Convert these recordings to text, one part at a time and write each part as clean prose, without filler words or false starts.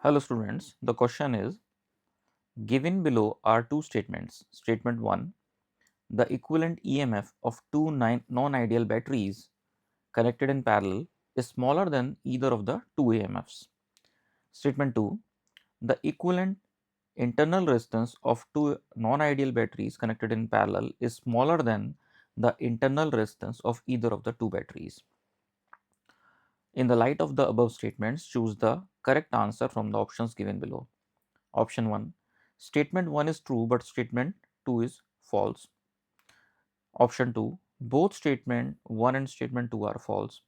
Hello students, the question is given below are two statements. Statement 1, the equivalent EMF of two non-ideal batteries connected in parallel is smaller than either of the two EMFs. Statement 2, the equivalent internal resistance of two non-ideal batteries connected in parallel is smaller than the internal resistance of either of the two batteries. In the light of the above statements, choose the correct answer from the options given below. Option 1, statement 1 is true but statement 2 is false. Option 2, both statement 1 and statement 2 are false.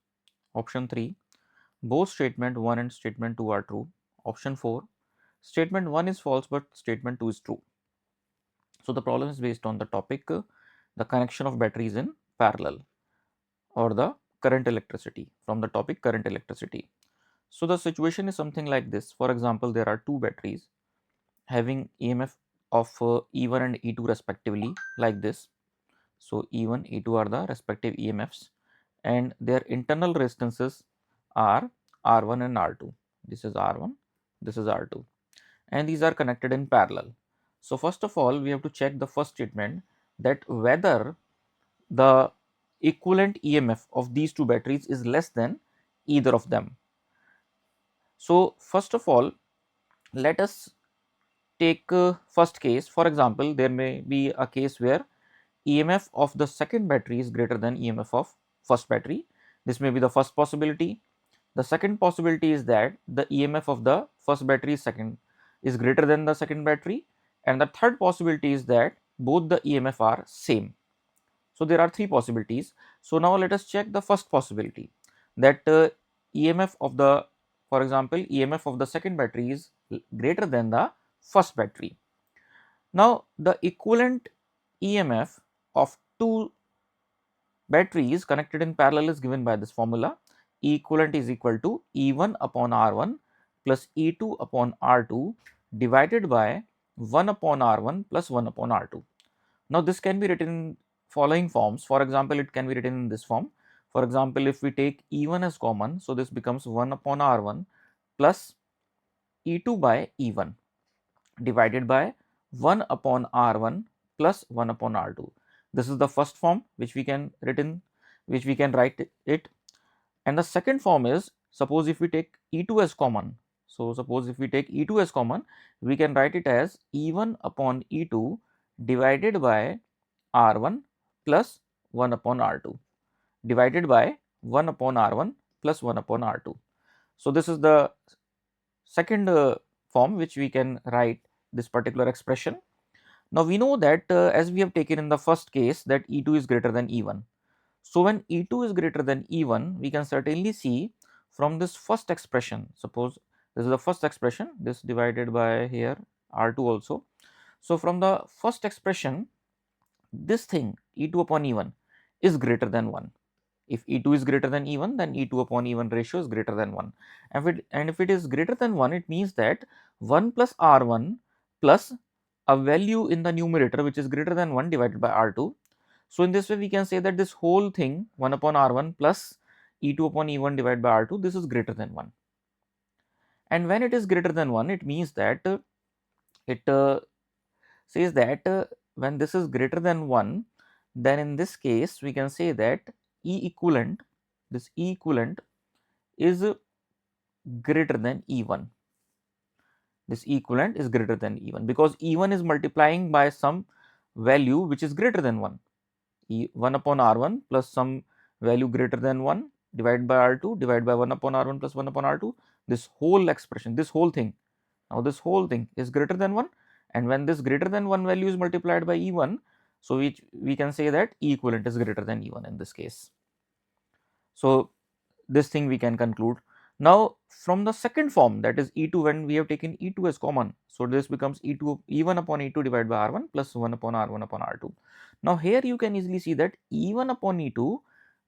Option 3, both statement 1 and statement 2 are true. Option 4, statement 1 is false but statement 2 is true. So the problem is based on the topic the connection of batteries in parallel or the current electricity, from the topic current electricity. So the situation is something like this. For example, there are two batteries having EMF of E1 and E2 respectively, like this. So E1, E2 are the respective EMFs and their internal resistances are R1 and R2. This is R1, this is R2, and these are connected in parallel. So first of all, we have to check the first statement, that whether the equivalent EMF of these two batteries is less than either of them. So first of all, let us take first case. For example, there may be a case where EMF of the second battery is greater than EMF of first battery. This may be the first possibility. The second possibility is that the EMF of the first battery is greater than the second battery, and the third possibility is that both the EMF are same. So there are three possibilities. So now let us check the first possibility, that EMF of the, for example, EMF of the second battery is greater than the first battery. Now the equivalent EMF of two batteries connected in parallel is given by this formula. E equivalent is equal to E1 upon R1 plus E2 upon R2 divided by 1 upon R1 plus 1 upon R2. Now this can be written in following forms. For example, it can be written in this form. For example, if we take E1 as common, so this becomes 1 upon R1 plus E2 by E1 divided by 1 upon R1 plus 1 upon R2. This is the first form which we can write it. And the second form is, suppose if we take E2 as common. So suppose if we take E2 as common, we can write it as E1 upon E2 divided by R1 plus 1 upon R2 divided by 1 upon R1 plus 1 upon R2. So this is the second form which we can write this particular expression. Now we know that as we have taken in the first case, that E2 is greater than E1. So when E2 is greater than E1, we can certainly see from this first expression, suppose this is the first expression, this divided by here R2 also. So from the first expression, this thing E2 upon E1 is greater than 1. If E2 is greater than E1, then E2 upon E1 ratio is greater than 1. And if it is greater than 1, it means that 1 plus R1 plus a value in the numerator which is greater than 1 divided by R2. So in this way, we can say that this whole thing 1 upon R1 plus E2 upon E1 divided by R2, this is greater than 1. And when it is greater than 1, it means that it says that when this is greater than 1, then in this case we can say that E equivalent, this E equivalent is greater than E1. This equivalent is greater than E1 because E1 is multiplying by some value which is greater than 1. E1 upon R1 plus some value greater than 1 divided by R2 divided by 1 upon R1 plus 1 upon R2. This whole expression, this whole thing, now this whole thing is greater than 1, and when this greater than 1 value is multiplied by E1, so we can say that E equivalent is greater than E1 in this case. So this thing we can conclude. Now from the second form, that is E2, when we have taken E2 as common, so this becomes E1 upon E2 divided by R1 plus 1 upon R1 upon R2. Now here you can easily see that E1 upon E2,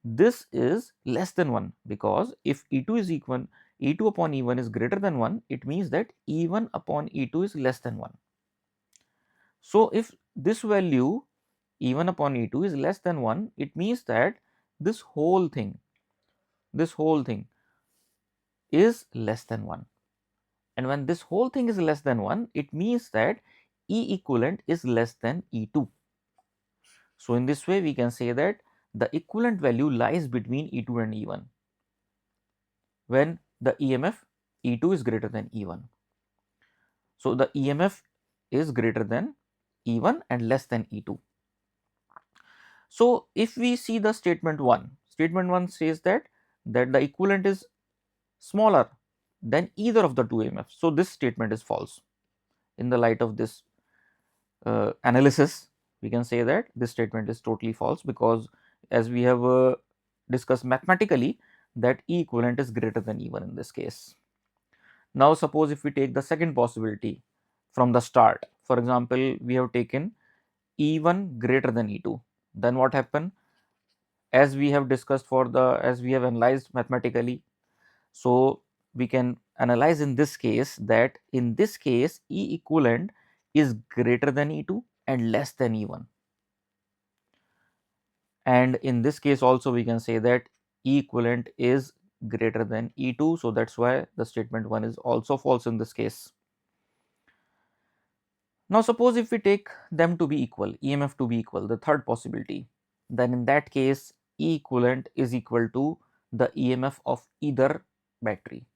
this is less than 1, because if E2 is equal, E2 upon E1 is greater than 1, it means that E1 upon E2 is less than 1. So if this value E1 upon E2 is less than 1, it means that this whole thing is less than 1. And when this whole thing is less than 1, it means that E equivalent is less than E2. So in this way, we can say that the equivalent value lies between E2 and E1 when the EMF E2 is greater than E1. So the EMF is greater than E1 and less than E2. So if we see the statement 1 says that the equivalent is smaller than either of the two EMFs. So this statement is false. In the light of this analysis, we can say that this statement is totally false, because as we have discussed mathematically, that E equivalent is greater than E1 in this case. Now suppose if we take the second possibility from the start, for example, we have taken E1 greater than E2, then what happened? As we have discussed as we have analyzed mathematically, so we can analyze in this case that in this case E equivalent is greater than E2 and less than E1. And in this case also we can say that E equivalent is greater than E2. So that's why the statement 1 is also false in this case. Now suppose if we take them to be equal, EMF to be equal, the third possibility, then in that case E equivalent is equal to the EMF of either battery.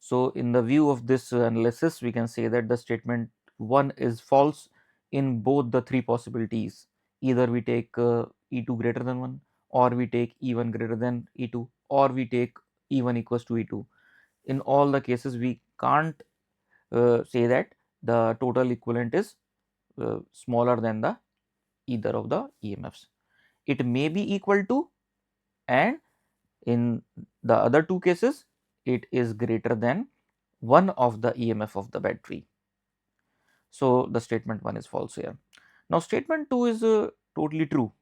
So in the view of this analysis, we can say that the statement 1 is false in both the three possibilities. Either we take E2 greater than 1, or we take E1 greater than E2, or we take E1 equals to E2. In all the cases, we can't say that the total equivalent is smaller than the either of the EMFs. It may be equal to, and in the other two cases, it is greater than one of the EMF of the battery. So the statement 1 is false here. Now statement 2 is totally true,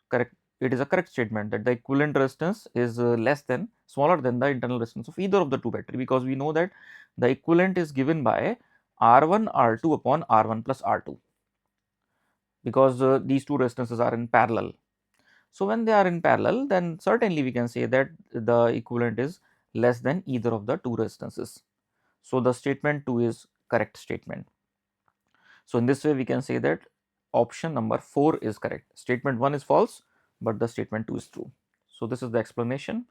correct. It is a correct statement that the equivalent resistance is smaller than the internal resistance of either of the two battery, because we know that the equivalent is given by R1 R2 upon R1 plus R2, because these two resistances are in parallel. So when they are in parallel, then certainly we can say that the equivalent is less than either of the two resistances. So the statement 2 is correct statement. So in this way we can say that option number 4 is correct. Statement 1 is false, but the statement 2 is true. So this is the explanation.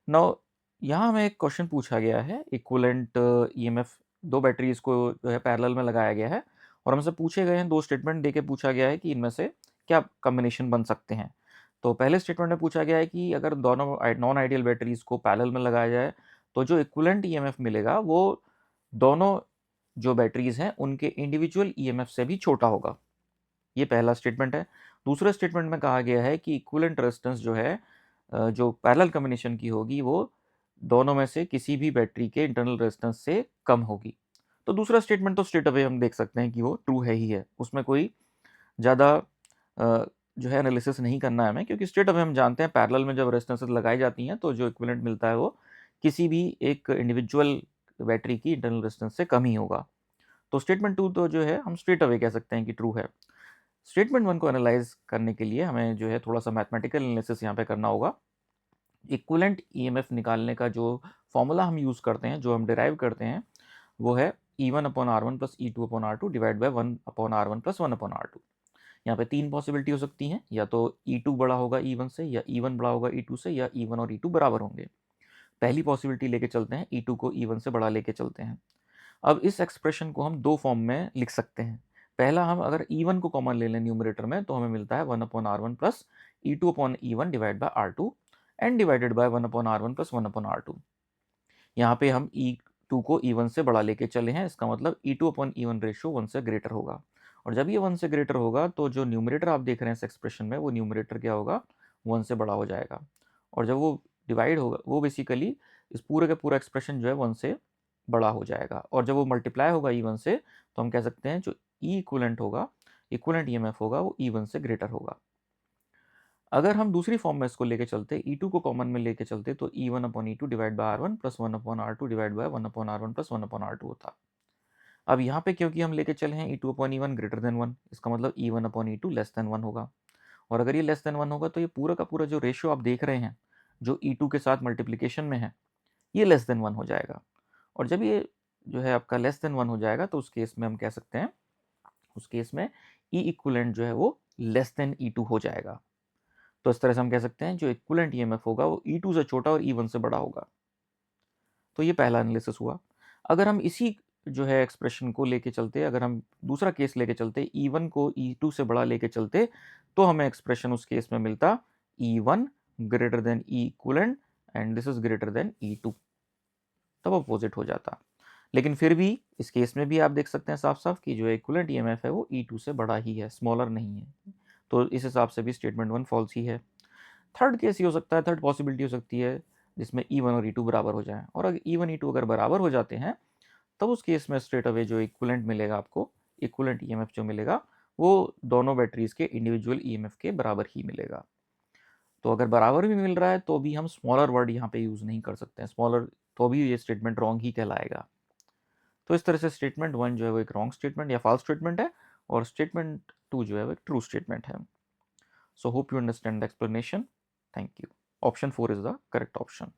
Now यहाँ हमें एक question पूछा गया है, equivalent EMF दो batteries को जो है पैरेलल में लगाया गया है, और हमसे पूछे गए हैं दो स्टेटमेंट देके पूछा गया है कि इनमें से क्या कॉम्बिनेशन बन सकते हैं। तो पहले स्टेटमेंट में पूछा गया है कि अगर दोनों नॉन आइडियल बैटरीज को पैरेलल में लगाया जाए तो जो इक्विवेलेंट ईएमएफ मिलेगा वो दोनों जो बैटरीज हैं उनके इंडिविजुअल ईएमएफ से भी छोटा होगा। ये पहला स्टेटमेंट है। दूसरे स्टेटमेंट में कहा गया है कि इक्विवेलेंट रेजिस्टेंस जो है जो पैरेलल कॉम्बिनेशन की होगी वो दोनों में से किसी भी बैटरी के इंटरनल रेजिस्टेंस से कम होगी। तो दूसरा स्टेटमेंट तो स्ट्रेट अवे हम देख सकते हैं कि वो ट्रू है ही है, उसमें कोई ज़्यादा जो है एनालिसिस नहीं करना है हमें, क्योंकि स्ट्रेट अवे हम जानते हैं पैरेलल में जब रेजिस्टेंसेस लगाई जाती हैं तो जो इक्विवेलेंट मिलता है वो किसी भी एक इंडिविजुअल बैटरी की इंटरनल रेजिस्टेंस से कम ही होगा। तो स्टेटमेंट 2 तो जो है हम स्ट्रेट अवे कह सकते हैं कि ट्रू है। स्टेटमेंट 1 को एनालाइज करने के लिए हमें जो है थोड़ा सा मैथमेटिकल एनालिसिस यहाँ पे करना होगा। इक्विवेलेंट ईएमएफ निकालने का जो फॉर्मूला हम यूज़ करते हैं, जो हम डिराइव करते हैं, वो है E1 upon R1 plus E2 upon R2 divide by 1 upon R1 plus 1 upon R2। यहाँ पे तीन पॉसिबिलिटी हो सकती हैं, या तो E2 बड़ा होगा E1 से, या E1 बड़ा होगा E2 से, या E1 और E2 बराबर होंगे। पहली पॉसिबिलिटी लेके चलते हैं, E2 को E1 से बड़ा लेके चलते हैं। अब इस एक्सप्रेशन को हम दो फॉर्म में लिख सकते हैं। पहला, हम अगर E1 को कॉमन ले लें न्यूमरेटर में तो हमें मिलता है 1 upon R1 plus E2 upon E1 divide by R2 and divided by 1 upon R1 plus 1 upon R2। यहाँ पे हम E2 को E1 से बड़ा लेके चले हैं, इसका मतलब E2 अपॉन E1 रेशियो 1 से ग्रेटर होगा, और जब ये 1 से ग्रेटर होगा तो जो न्यूमरेटर आप देख रहे हैं इस एक्सप्रेशन में, वो न्यूमरेटर क्या होगा, 1 से बड़ा हो जाएगा, और जब वो डिवाइड होगा वो बेसिकली इस पूरे का पूरा एक्सप्रेशन जो है 1 से बड़ा हो जाएगा, और जब वो मल्टीप्लाई होगा E1 से तो हम कह सकते हैं जो E इक्विवेलेंट होगा, इक्विवेलेंट ईएमएफ होगा, वो E1 से ग्रेटर होगा। अगर हम दूसरी फॉर्म में इसको लेके चलते, E2 को कॉमन में लेके चलते, तो E1 upon E2 divide by R1 plus 1 upon R2 divide by 1 upon R1 plus 1 upon R2 होता। अब यहाँ पे क्योंकि हम लेके चले हैं E2 upon E1 greater than 1, इसका मतलब E1 upon E2 less than 1 होगा, और अगर ये लेस देन 1 होगा तो ये पूरा का पूरा जो रेशियो आप देख रहे हैं जो E2 के साथ मल्टीप्लिकेशन में है, ये लेस देन 1 हो जाएगा, और जब ये जो है आपका लेस देन 1 हो जाएगा तो उस केस में हम कह सकते हैं, उस केस में ई इक्विवेलेंट जो है वो लेस देन E2 हो जाएगा। तो इस तरह से हम कह सकते हैं जो इक्विवेलेंट ईएमएफ होगा वो E2 से छोटा और E1 से बड़ा होगा। तो ये पहला एनालिसिस हुआ। अगर हम इसी जो है एक्सप्रेशन को लेके चलते, अगर हम दूसरा केस लेके चलते, E1 को E2 से बड़ा लेके चलते, तो हमें एक्सप्रेशन उस केस में मिलता E1 greater than E equivalent and this is greater than E2, तब अपोजिट हो जाता। लेकिन फिर भी इस केस में भी आप देख सकते हैं साफ साफ कि जो इक्विवेलेंट ईएमएफ है वो E2 से बड़ा ही है, स्मॉलर नहीं है। तो इस हिसाब से भी स्टेटमेंट 1 फॉल्स ही है। थर्ड केस ये हो सकता है, थर्ड पॉसिबिलिटी हो सकती है जिसमें E1 और E2 बराबर हो जाए, और अगर E1 E2 अगर बराबर हो जाते हैं तब उस केस में स्ट्रेट अवे जो इक्विवेलेंट मिलेगा आपको, इक्विवेलेंट ईएमएफ जो मिलेगा वो दोनों बैटरीज के इंडिविजुअल ईएमएफ के बराबर ही मिलेगा। तो अगर बराबर भी मिल रहा है तो भी हम स्मॉलर वर्ड यहाँ पे यूज नहीं कर सकते हैं, स्मॉलर, तो भी ये स्टेटमेंट रॉन्ग ही कहलाएगा। तो इस तरह से स्टेटमेंट 1 जो है वो एक रॉन्ग स्टेटमेंट या फॉल्स स्टेटमेंट है, और स्टेटमेंट 2 जो है वो एक ट्रू स्टेटमेंट है। So hope you understand the explanation. Thank you. Option 4 is the correct option.